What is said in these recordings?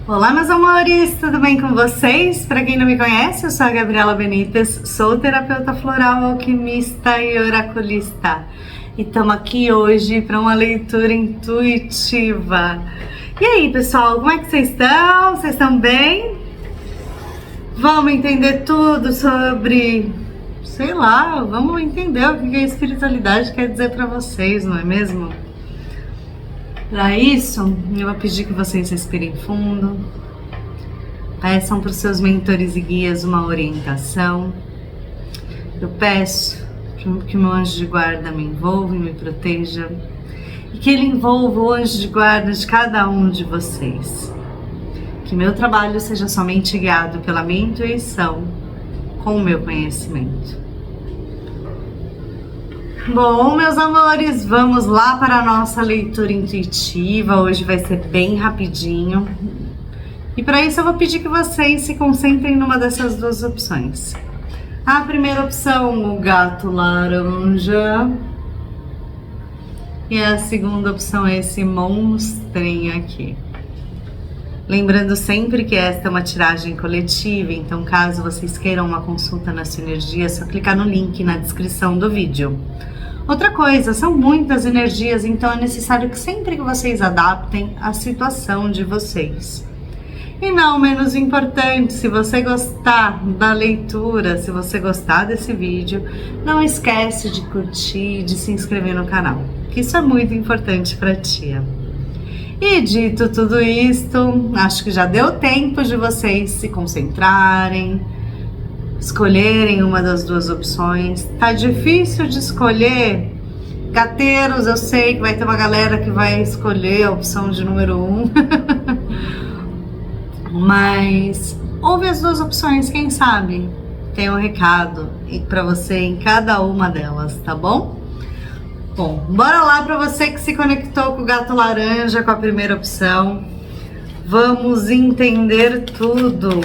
Olá, meus amores, tudo bem com vocês? Para quem não me conhece, eu sou a Gabriela Benites, sou terapeuta floral, alquimista e oraculista. E estamos aqui hoje para uma leitura intuitiva. E aí, pessoal, como é que vocês estão? Vocês estão bem? Vamos entender tudo sobre, sei lá, vamos entender o que a espiritualidade quer dizer para vocês, não é mesmo? Para isso, eu vou pedir que vocês respirem fundo, peçam para os seus mentores e guias uma orientação. Eu peço que o meu anjo de guarda me envolva e me proteja, e que ele envolva o anjo de guarda de cada um de vocês. Que meu trabalho seja somente guiado pela minha intuição, com o meu conhecimento. Bom, meus amores, vamos lá para a nossa leitura intuitiva. Hoje vai ser bem rapidinho. E para isso eu vou pedir que vocês se concentrem numa dessas duas opções. A primeira opção, o gato laranja. E a segunda opção é esse monstrinho aqui. Lembrando sempre que esta é uma tiragem coletiva, então caso vocês queiram uma consulta na Sinergia, é só clicar no link na descrição do vídeo. Outra coisa, são muitas energias, então é necessário que sempre que vocês adaptem a situação de vocês. E não menos importante, se você gostar da leitura, se você gostar desse vídeo, não esquece de curtir, de se inscrever no canal, que isso é muito importante para a tia. E dito tudo isto, acho que já deu tempo de vocês se concentrarem, escolherem uma das duas opções. Tá difícil de escolher? Gateiros, eu sei que vai ter uma galera que vai escolher a opção de número 1. Mas ouve as duas opções, quem sabe tem um recado para você em cada uma delas, tá bom? Bom, bora lá para você que se conectou com o gato laranja, com a primeira opção. Vamos entender tudo.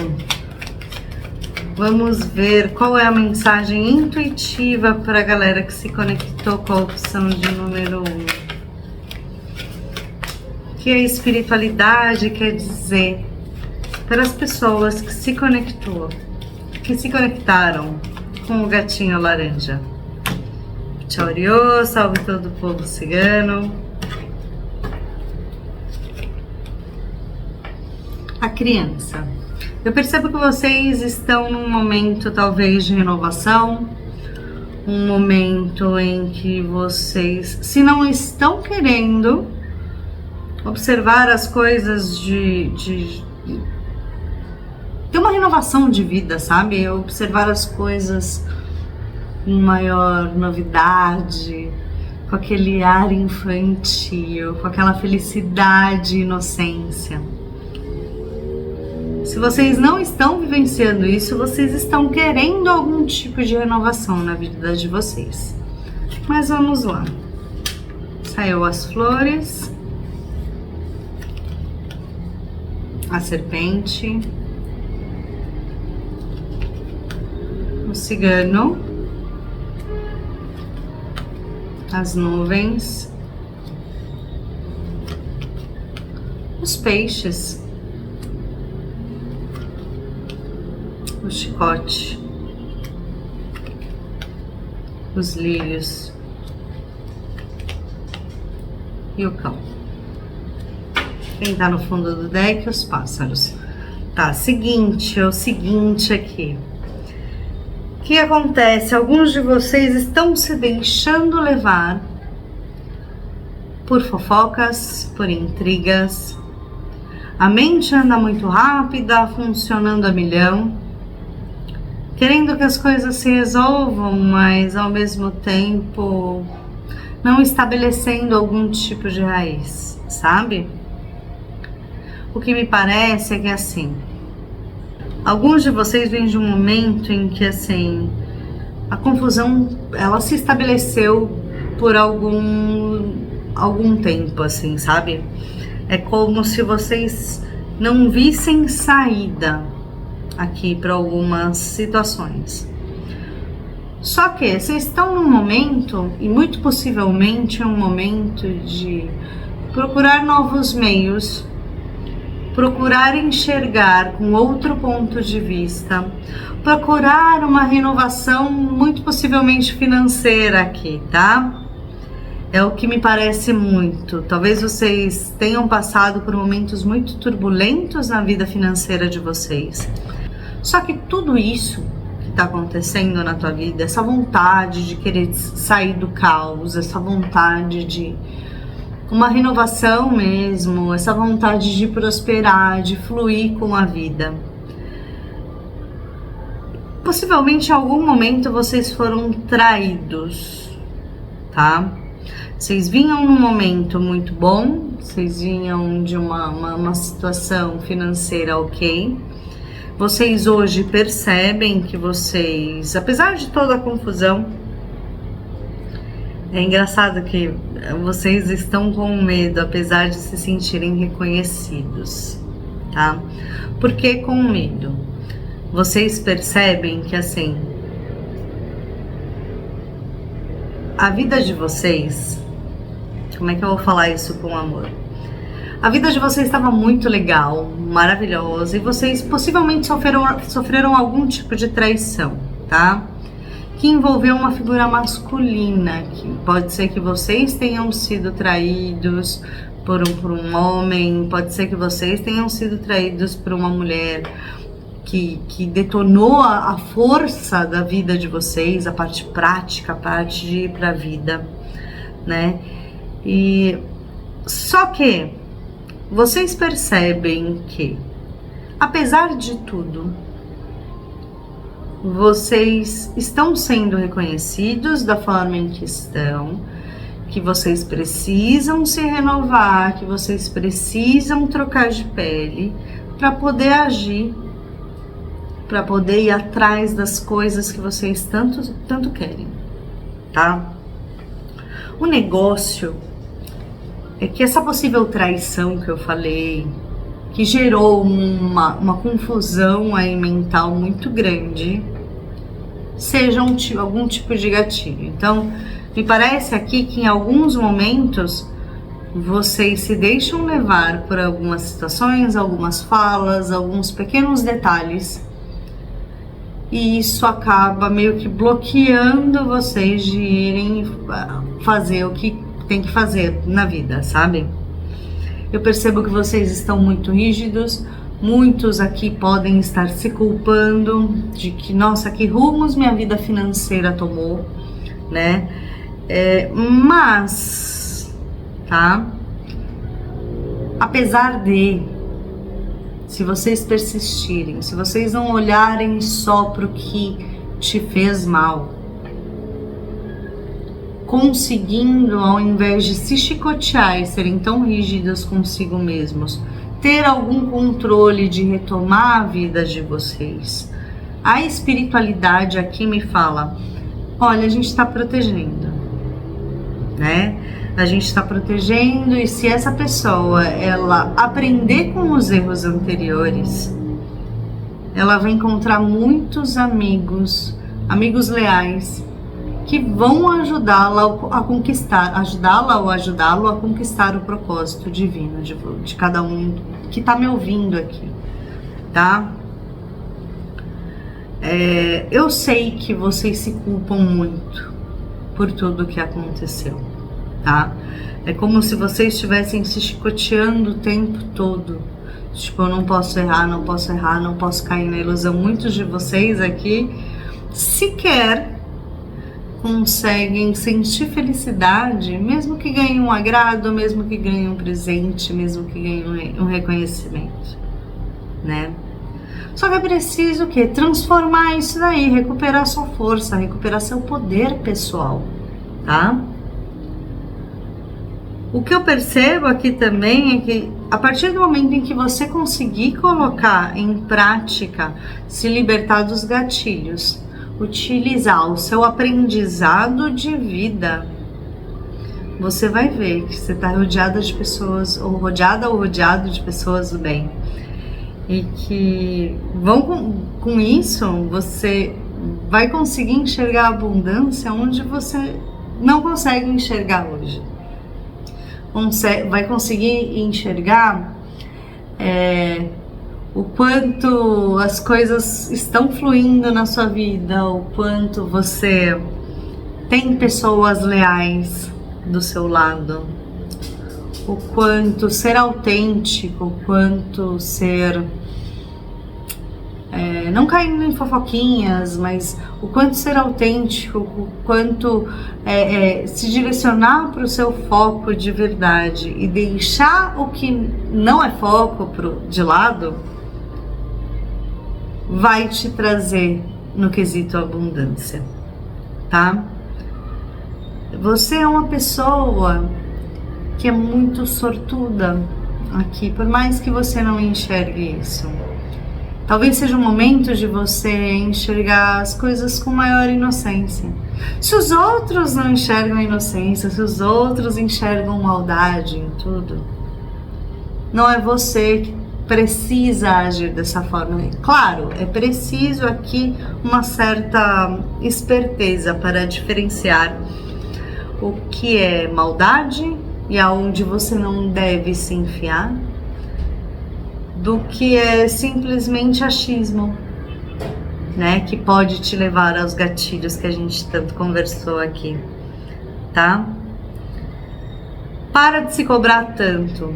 Vamos ver qual é a mensagem intuitiva para a galera que se conectou com a opção de número 1. O que a espiritualidade quer dizer para as pessoas que se conectaram com o gatinho laranja. Tchauriô, salve todo o povo cigano. A criança. Eu percebo que vocês estão num momento talvez de renovação, um momento em que vocês, se não estão querendo observar as coisas de ter uma renovação de vida, sabe? Observar as coisas com maior novidade, com aquele ar infantil, com aquela felicidade e inocência. Se vocês não estão vivenciando isso, vocês estão querendo algum tipo de renovação na vida de vocês. Mas vamos lá. Saiu as flores, a serpente, o cigano, as nuvens, os peixes, o chicote, os lírios e o cão. Quem tá no fundo do deck, os pássaros. Tá, é o seguinte aqui. O que acontece? Alguns de vocês estão se deixando levar por fofocas, por intrigas. A mente anda muito rápida, funcionando a milhão, querendo que as coisas se resolvam, mas ao mesmo tempo não estabelecendo algum tipo de raiz, sabe? O que me parece é que assim, alguns de vocês vêm de um momento em que assim, a confusão ela se estabeleceu por algum tempo, assim, sabe? É como se vocês não vissem saída aqui para algumas situações. Só que vocês estão num momento, e muito possivelmente um momento de procurar novos meios procurar enxergar com outro ponto de vista, procurar uma renovação muito possivelmente financeira aqui, tá? É o que me parece muito. Talvez vocês tenham passado por momentos muito turbulentos na vida financeira de vocês. Só que tudo isso que está acontecendo na tua vida, essa vontade de querer sair do caos, essa vontade de uma renovação mesmo, essa vontade de prosperar, de fluir com a vida. Possivelmente em algum momento vocês foram traídos, tá? Vocês vinham num momento muito bom, vocês vinham de uma situação financeira ok. Vocês hoje percebem que vocês, apesar de toda a confusão, é engraçado que vocês estão com medo, apesar de se sentirem reconhecidos, tá? Por que com medo? Vocês percebem que, assim, a vida de vocês, como é que eu vou falar isso com amor? A vida de vocês estava muito legal, maravilhosa, e vocês possivelmente sofreram algum tipo de traição, tá? Que envolveu uma figura masculina, que pode ser que vocês tenham sido traídos por um homem, pode ser que vocês tenham sido traídos por uma mulher que detonou a força da vida de vocês, a parte prática, a parte de ir para a vida, né? E só que vocês percebem que, apesar de tudo, vocês estão sendo reconhecidos da forma em que estão, que vocês precisam se renovar, que vocês precisam trocar de pele para poder agir, para poder ir atrás das coisas que vocês tanto querem, tá? O negócio é que essa possível traição que eu falei, que gerou uma confusão aí mental muito grande, seja algum tipo de gatilho. Então, me parece aqui que em alguns momentos vocês se deixam levar por algumas situações, algumas falas, alguns pequenos detalhes, e isso acaba meio que bloqueando vocês de irem fazer o que tem que fazer na vida, sabe? Eu percebo que vocês estão muito rígidos, muitos aqui podem estar se culpando de que, nossa, que rumos minha vida financeira tomou, né? Mas, tá? Apesar de, se vocês persistirem, se vocês não olharem só para o que te fez mal, conseguindo, ao invés de se chicotear e serem tão rígidos consigo mesmos, ter algum controle de retomar a vida de vocês. A espiritualidade aqui me fala, olha, a gente está protegendo, né? A gente está protegendo, e se essa pessoa, ela aprender com os erros anteriores, ela vai encontrar muitos amigos leais, que vão ajudá-la a conquistar, ajudá-la ou ajudá-lo a conquistar o propósito divino de cada um que está me ouvindo aqui, tá? Eu sei que vocês se culpam muito por tudo que aconteceu, tá? É como se vocês estivessem se chicoteando o tempo todo. Tipo, eu não posso errar, não posso errar, não posso cair na ilusão. Muitos de vocês aqui sequer conseguem sentir felicidade, mesmo que ganhem um agrado, mesmo que ganhem um presente, mesmo que ganhem um reconhecimento, né? Só que é preciso o quê? Transformar isso daí, recuperar sua força, recuperar seu poder pessoal, tá? O que eu percebo aqui também é que a partir do momento em que você conseguir colocar em prática, se libertar dos gatilhos, utilizar o seu aprendizado de vida, você vai ver que você está rodeada de pessoas, ou rodeado de pessoas do bem, e que com isso você vai conseguir enxergar a abundância onde você não consegue enxergar hoje. Vai conseguir enxergar o quanto as coisas estão fluindo na sua vida, o quanto você tem pessoas leais do seu lado, o quanto ser autêntico, o quanto ser... não caindo em fofoquinhas, mas o quanto ser autêntico, o quanto se direcionar para o seu foco de verdade e deixar o que não é foco de lado, vai te trazer no quesito abundância, tá? Você é uma pessoa que é muito sortuda aqui, por mais que você não enxergue isso. Talvez seja o momento de você enxergar as coisas com maior inocência. Se os outros não enxergam inocência, se os outros enxergam maldade em tudo, não é você que precisa agir dessa forma. Claro, é preciso aqui uma certa esperteza para diferenciar o que é maldade e aonde você não deve se enfiar, do que é simplesmente achismo, né? Que pode te levar aos gatilhos que a gente tanto conversou aqui, tá? Para de se cobrar tanto.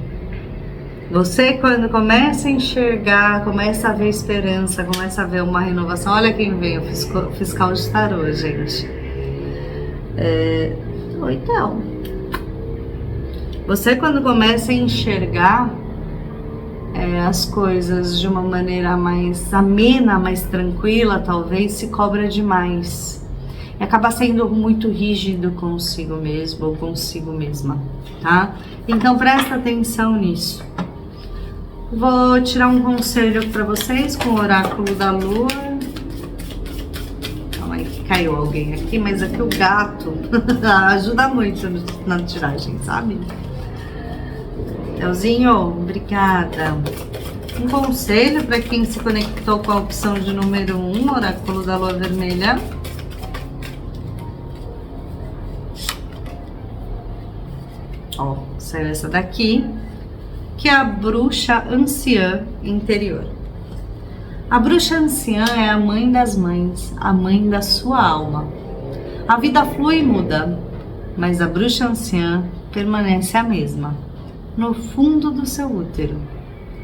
Você, quando começa a enxergar, começa a ver esperança, começa a ver uma renovação. Olha quem vem, o fiscal de tarô, gente. Então, você, quando começa a enxergar as coisas de uma maneira mais amena, mais tranquila, talvez se cobra demais e acaba sendo muito rígido consigo mesmo ou consigo mesma, tá? Então presta atenção nisso. Vou tirar um conselho para vocês com o oráculo da lua. Calma aí que caiu alguém aqui, mas aqui o gato ajuda muito na tiragem, sabe? Elzinho, obrigada. Um conselho para quem se conectou com a opção de número 1, oráculo da lua vermelha. Ó, saiu essa daqui, que é a bruxa anciã interior. A bruxa anciã é a mãe das mães, a mãe da sua alma. A vida flui e muda, mas a bruxa anciã permanece a mesma. No fundo do seu útero,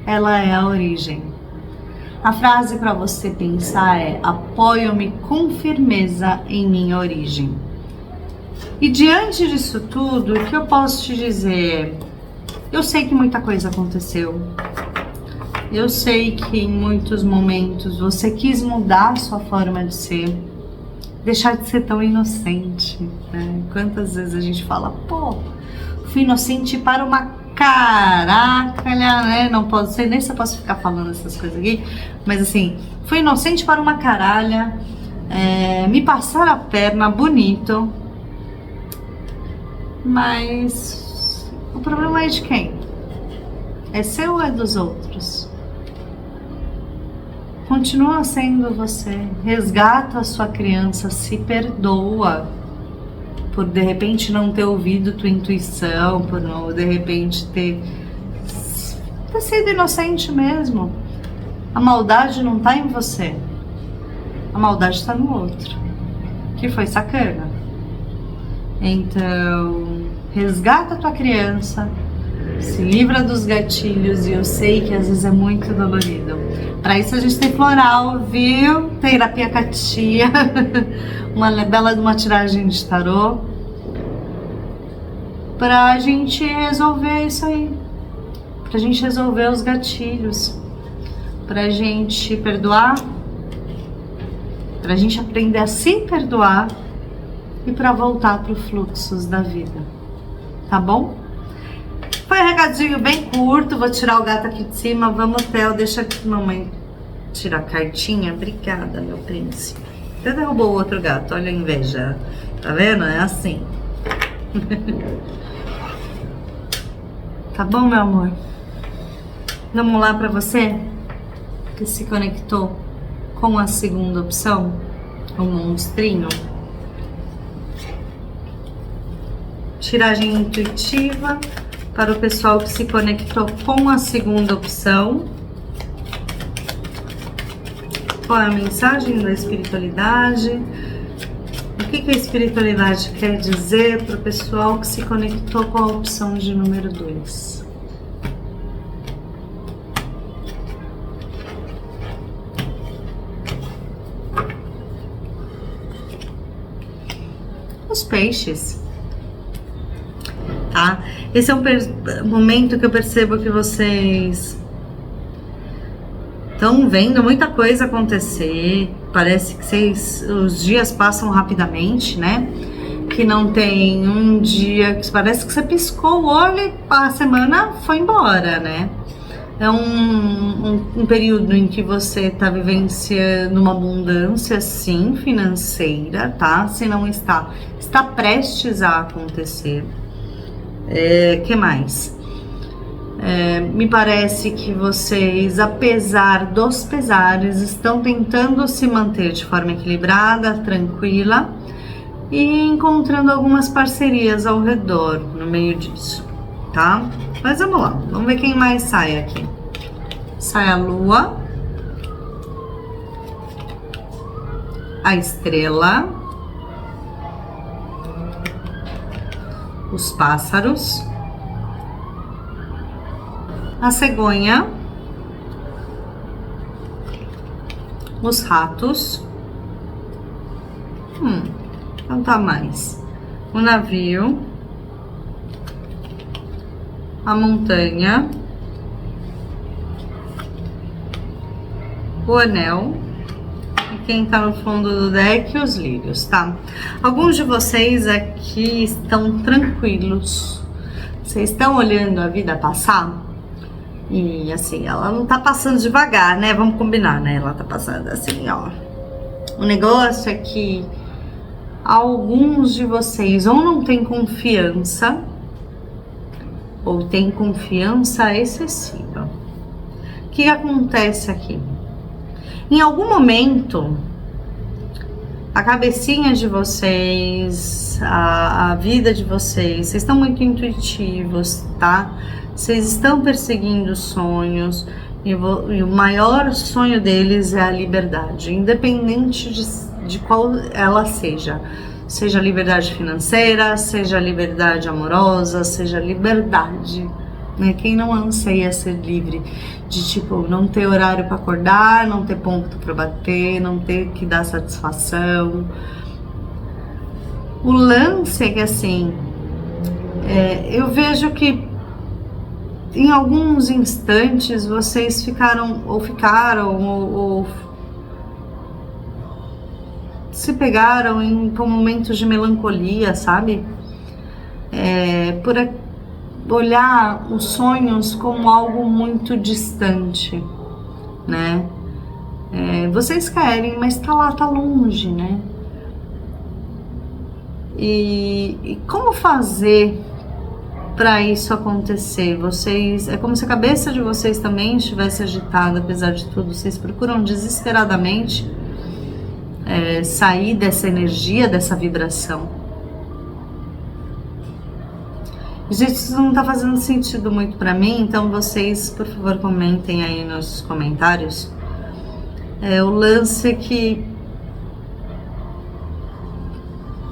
ela é a origem. A frase para você pensar é: apoio-me com firmeza em minha origem. E diante disso tudo, o que eu posso te dizer é: eu sei que muita coisa aconteceu. Eu sei que em muitos momentos você quis mudar a sua forma de ser, deixar de ser tão inocente, né? Quantas vezes a gente fala: pô, fui inocente para uma caraca, né? Não posso ser, nem se eu posso ficar falando essas coisas aqui, mas assim, fui inocente para uma caralha, me passaram a perna bonito, mas o problema é de quem? É seu ou é dos outros? Continua sendo você, resgata a sua criança, se perdoa por de repente não ter ouvido tua intuição, por não, de repente ter sido inocente mesmo. A maldade não tá em você, a maldade está no outro, que foi sacana. Então, resgata a tua criança, se livra dos gatilhos, e eu sei que às vezes é muito dolorido. Para isso a gente tem floral, viu? Terapia Catia, uma bela de uma tiragem de tarô, pra gente resolver isso aí, pra gente resolver os gatilhos, pra gente perdoar, pra gente aprender a se perdoar e pra voltar pro fluxos da vida, tá bom? Foi um recadinho bem curto, vou tirar o gato aqui de cima, vamos Theo, deixa aqui mamãe tirar a cartinha. Obrigada, meu príncipe. Até derrubou o outro gato, olha a inveja, tá vendo? É assim. Tá bom, meu amor? Vamos lá pra você que se conectou com a segunda opção, o monstrinho. Tiragem intuitiva para o pessoal que se conectou com a segunda opção. Qual é a mensagem da espiritualidade? O que a espiritualidade quer dizer para o pessoal que se conectou com a opção de número 2? Os peixes, tá? Esse é um momento que eu percebo que vocês estão vendo muita coisa acontecer. Parece que os dias passam rapidamente, né? Que não tem um dia que parece que você piscou o olho e a semana foi embora, né? É um período em que você está vivenciando uma abundância, sim, financeira, tá? Se não está prestes a acontecer. Que mais? Me parece que vocês, apesar dos pesares, estão tentando se manter de forma equilibrada, tranquila e encontrando algumas parcerias ao redor no meio disso, tá? Mas vamos lá, vamos ver quem mais sai aqui. Sai a lua, a estrela, os pássaros, a cegonha, os ratos, não tá mais, o navio, a montanha, o anel e quem tá no fundo do deck, os lírios, tá? Alguns de vocês aqui estão tranquilos, vocês estão olhando a vida passar e assim, ela não tá passando devagar, né? Vamos combinar, né? Ela tá passando assim, ó. O negócio é que alguns de vocês ou não têm confiança ou têm confiança excessiva. O que acontece aqui? Em algum momento, a cabecinha de vocês, a vida de vocês estão muito intuitivos, tá? Vocês estão perseguindo sonhos e o maior sonho deles é a liberdade, independente de qual ela seja. Seja liberdade financeira, seja liberdade amorosa, seja liberdade, né? Quem não anseia ser livre de tipo não ter horário para acordar, não ter ponto para bater, não ter que dar satisfação. O lance é que assim, eu vejo que em alguns instantes vocês ficaram ou se pegaram em momentos de melancolia, sabe? Por olhar os sonhos como algo muito distante, né? Vocês querem, mas tá lá, tá longe, né? E como fazer para isso acontecer? Vocês, é como se a cabeça de vocês também estivesse agitada, apesar de tudo. Vocês procuram desesperadamente sair dessa energia, dessa vibração. Gente, isso não tá fazendo sentido muito para mim, então vocês, por favor, comentem aí nos comentários. O lance é que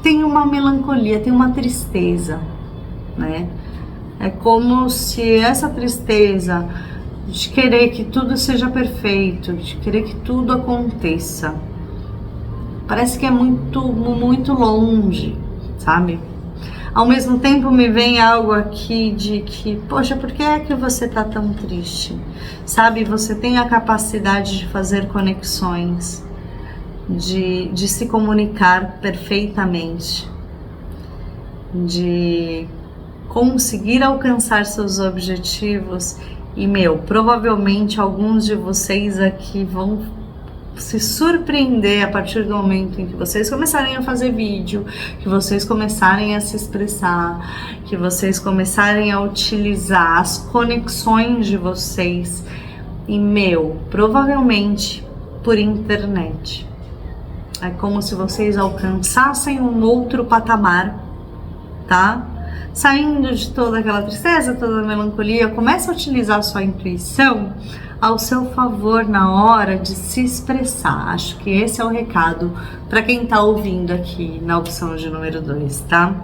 tem uma melancolia, tem uma tristeza, né? É como se essa tristeza de querer que tudo seja perfeito, de querer que tudo aconteça, parece que é muito, muito longe, sabe? Ao mesmo tempo me vem algo aqui de que, poxa, por que é que você tá tão triste? Sabe, você tem a capacidade de fazer conexões, de se comunicar perfeitamente, de conseguir alcançar seus objetivos e, provavelmente alguns de vocês aqui vão se surpreender a partir do momento em que vocês começarem a fazer vídeo, que vocês começarem a se expressar, que vocês começarem a utilizar as conexões de vocês e, provavelmente por internet. É como se vocês alcançassem um outro patamar, tá? saindo de toda aquela tristeza, toda a melancolia, começa a utilizar a sua intuição ao seu favor na hora de se expressar. Acho que esse é o recado para quem está ouvindo aqui na opção de número 2, tá?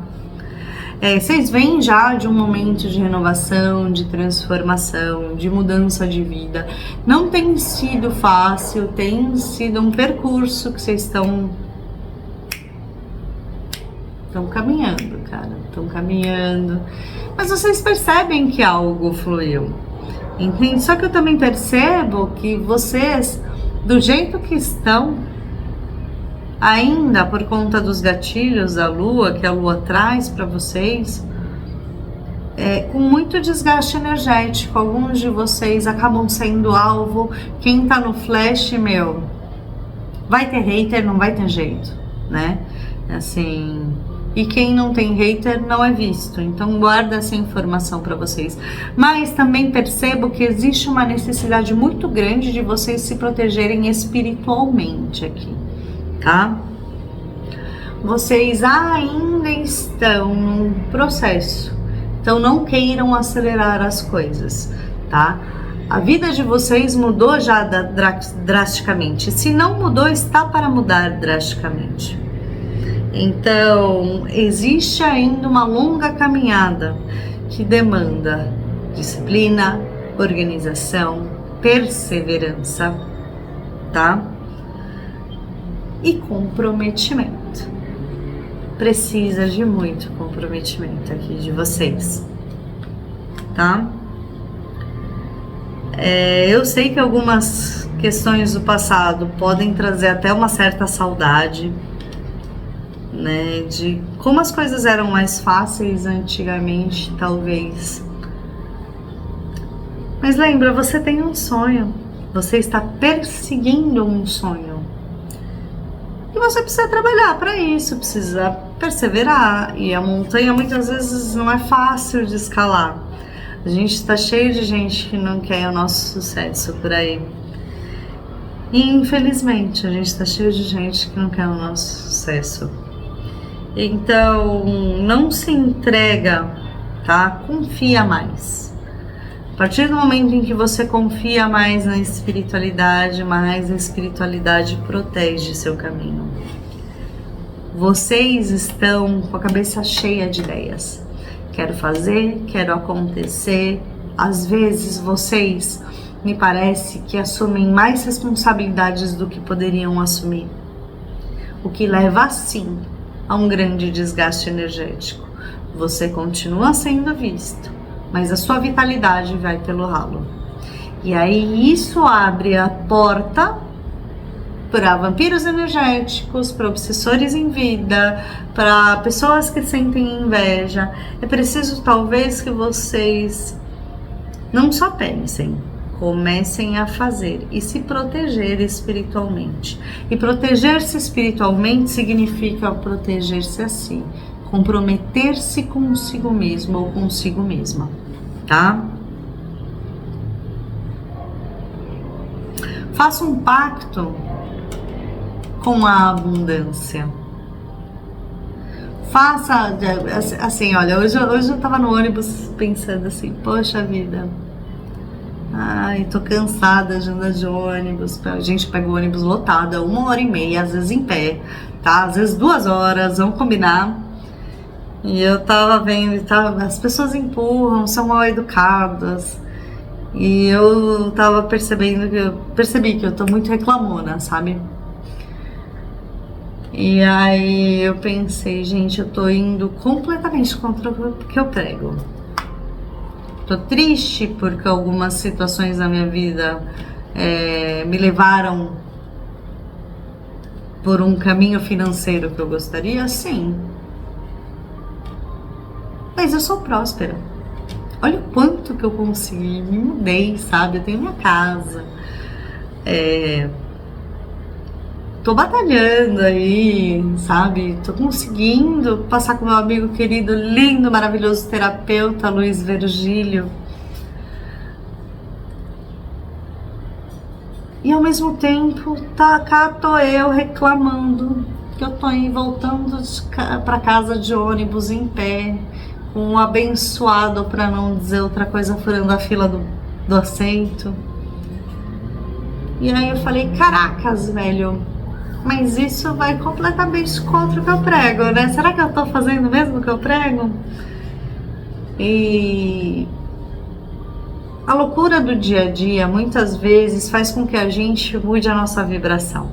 Vocês vêm já de um momento de renovação, de transformação, de mudança de vida. Não tem sido fácil, tem sido um percurso que vocês estão caminhando, cara. Estão caminhando. Mas vocês percebem que algo fluiu. Entende? Só que eu também percebo que vocês, do jeito que estão, ainda por conta dos gatilhos da lua, que a lua traz para vocês, com muito desgaste energético. Alguns de vocês acabam sendo alvo. Quem tá no flash, vai ter hater, não vai ter jeito, né? Assim, e quem não tem hater não é visto. Então guarda essa informação para vocês. Mas também percebo que existe uma necessidade muito grande de vocês se protegerem espiritualmente aqui, tá? Vocês ainda estão num processo, então não queiram acelerar as coisas, tá? A vida de vocês mudou já drasticamente. Se não mudou, está para mudar drasticamente. Então, existe ainda uma longa caminhada que demanda disciplina, organização, perseverança, tá? E comprometimento. Precisa de muito comprometimento aqui de vocês, tá? Eu sei que algumas questões do passado podem trazer até uma certa saudade, né, de como as coisas eram mais fáceis antigamente, talvez. Mas lembra, você tem um sonho, você está perseguindo um sonho. E você precisa trabalhar para isso, precisa perseverar. E a montanha muitas vezes não é fácil de escalar. A gente está cheio de gente que não quer o nosso sucesso por aí. E infelizmente a gente está cheio de gente que não quer o nosso sucesso. Então não se entrega, tá? Confia mais. A partir do momento em que você confia mais na espiritualidade, mais a espiritualidade protege seu caminho. Vocês estão com a cabeça cheia de ideias. Quero fazer, quero acontecer. Às vezes vocês, me parece que assumem mais responsabilidades do que poderiam assumir. O que leva, sim, a um grande desgaste energético. Você continua sendo visto, mas a sua vitalidade vai pelo ralo. E aí isso abre a porta para vampiros energéticos, para obsessores em vida, para pessoas que sentem inveja. É preciso talvez que vocês não só pensem, comecem a fazer e se proteger espiritualmente. E proteger-se espiritualmente significa proteger-se a si, comprometer-se consigo mesmo ou consigo mesma, tá? Faça um pacto com a abundância. Faça, assim, olha, hoje eu tava no ônibus pensando assim, poxa vida, ai, tô cansada de andar de ônibus. A gente pega o ônibus lotado, 1h30, às vezes em pé, tá? Às vezes 2 horas, vamos combinar. E eu tava vendo, as pessoas empurram, são mal educadas. E eu tava percebi que eu tô muito reclamona, sabe? E aí eu pensei, gente, eu tô indo completamente contra o que eu prego. Tô triste porque algumas situações da minha vida me levaram por um caminho financeiro que eu gostaria, sim. Mas eu sou próspera. Olha o quanto que eu consegui, me mudei, sabe? Eu tenho minha casa. Tô batalhando aí, sabe? Tô conseguindo passar com meu amigo querido, lindo, maravilhoso terapeuta Luiz Virgílio. E ao mesmo tempo, cá tô eu reclamando que eu tô aí voltando pra casa de ônibus em pé, com um abençoado, para não dizer outra coisa, furando a fila do assento. E aí eu falei, caracas, velho, mas isso vai completamente contra o que eu prego, né? Será que eu tô fazendo mesmo o que eu prego? E a loucura do dia a dia muitas vezes faz com que a gente mude a nossa vibração.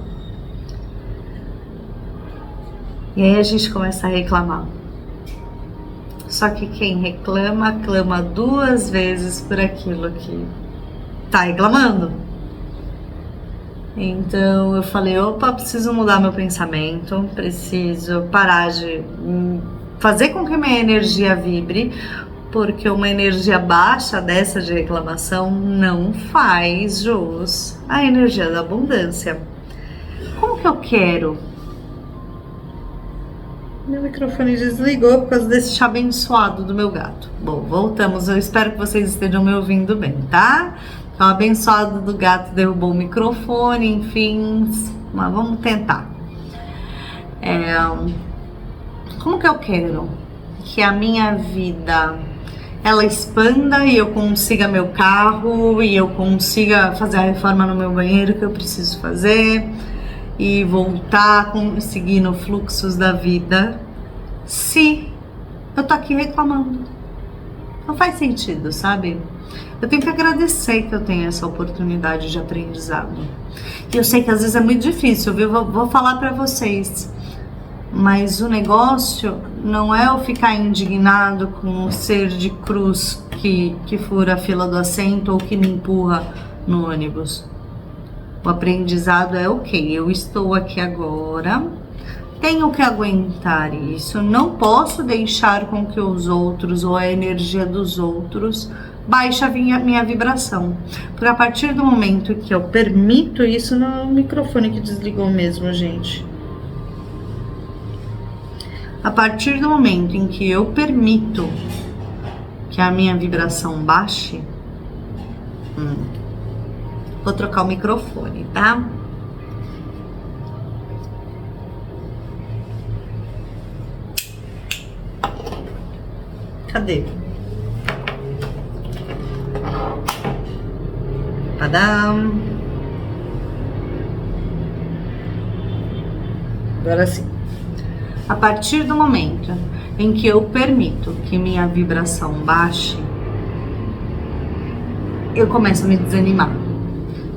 E aí a gente começa a reclamar. Só que quem reclama, clama 2 vezes por aquilo que tá reclamando. Então eu falei, opa, preciso mudar meu pensamento, preciso parar de fazer com que minha energia vibre, porque uma energia baixa dessa de reclamação não faz jus à energia da abundância. Como que eu quero? Meu microfone desligou por causa desse chá abençoado do meu gato. Bom, voltamos. Eu espero que vocês estejam me ouvindo bem, tá? Então, o abençoado do gato derrubou o microfone, enfim. Mas vamos tentar. Como que eu quero que a minha vida ela expanda e eu consiga meu carro e eu consiga fazer a reforma no meu banheiro que eu preciso fazer e voltar seguindo fluxos da vida, se eu tô aqui reclamando? Não faz sentido, sabe? Eu tenho que agradecer que eu tenho essa oportunidade de aprendizado. E eu sei que às vezes é muito difícil, viu? Vou falar pra vocês. Mas o negócio não é eu ficar indignado com o ser de cruz que fura a fila do assento ou que me empurra no ônibus. O aprendizado é ok, eu estou aqui agora, tenho que aguentar isso, não posso deixar com que os outros ou a energia dos outros baixe a minha vibração. Porque a partir do momento que eu permito isso, não é o microfone que desligou mesmo, gente. A partir do momento em que eu permito que a minha vibração baixe, vou trocar o microfone, tá? Cadê? Padam. Agora sim. A partir do momento em que eu permito que minha vibração baixe, eu começo a me desanimar.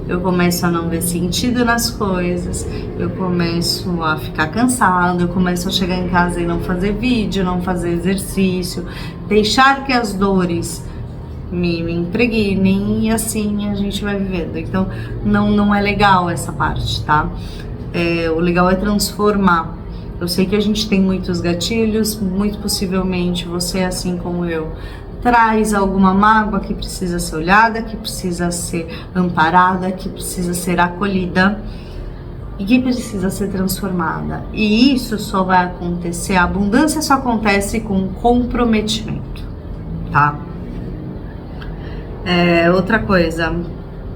Eu começo a não ver sentido nas coisas, eu começo a ficar cansado, eu começo a chegar em casa e não fazer vídeo, não fazer exercício, deixar que as dores me impregnem e assim a gente vai vivendo. Então não é legal essa parte, tá? O legal é transformar. Eu sei que a gente tem muitos gatilhos, muito possivelmente você, assim como eu, traz alguma mágoa que precisa ser olhada, que precisa ser amparada, que precisa ser acolhida e que precisa ser transformada. E isso só vai acontecer, a abundância só acontece com comprometimento, tá? Outra coisa,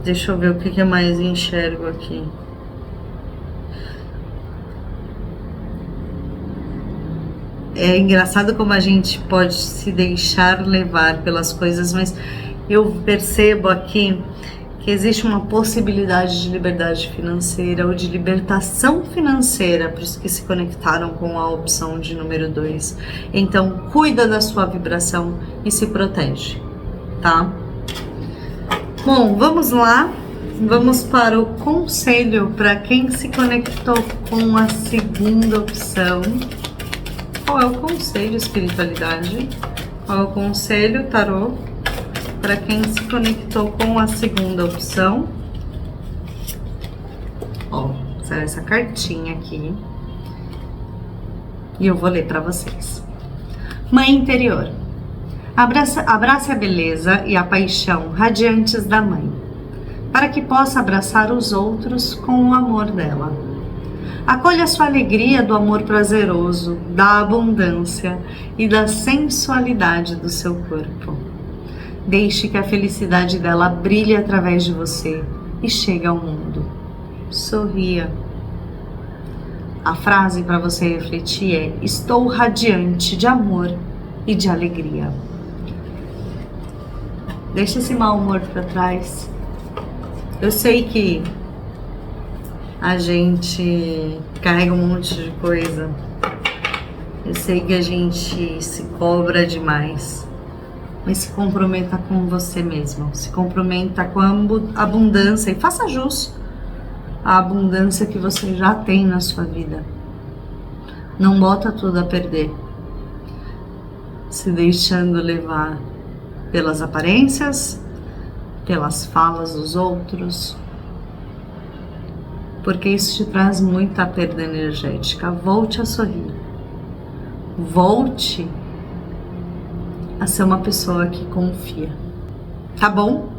deixa eu ver o que eu mais enxergo aqui. É engraçado como a gente pode se deixar levar pelas coisas, mas eu percebo aqui que existe uma possibilidade de liberdade financeira ou de libertação financeira para os que se conectaram com a opção de número 2. Então, cuida da sua vibração e se protege, tá? Bom, vamos lá. Vamos para o conselho para quem se conectou com a segunda opção. Qual é o conselho, espiritualidade? Qual é o conselho, tarô, para quem se conectou com a segunda opção? Ó, será essa cartinha aqui. E eu vou ler para vocês. Mãe interior. Abrace a beleza e a paixão radiantes da mãe, para que possa abraçar os outros com o amor dela. Acolha a sua alegria do amor prazeroso, da abundância e da sensualidade do seu corpo. Deixe que a felicidade dela brilhe através de você e chegue ao mundo. Sorria. A frase para você refletir é: estou radiante de amor e de alegria. Deixa esse mau humor para trás. Eu sei que a gente carrega um monte de coisa. Eu sei que a gente se cobra demais. Mas se comprometa com você mesmo. Se comprometa com a abundância e faça jus à abundância que você já tem na sua vida. Não bota tudo a perder, se deixando levar pelas aparências, pelas falas dos outros, porque isso te traz muita perda energética. Volte a sorrir, volte a ser uma pessoa que confia, tá bom?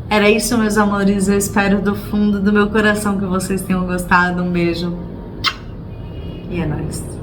Era isso, meus amores. Eu espero do fundo do meu coração que vocês tenham gostado. Um beijo e é nóis.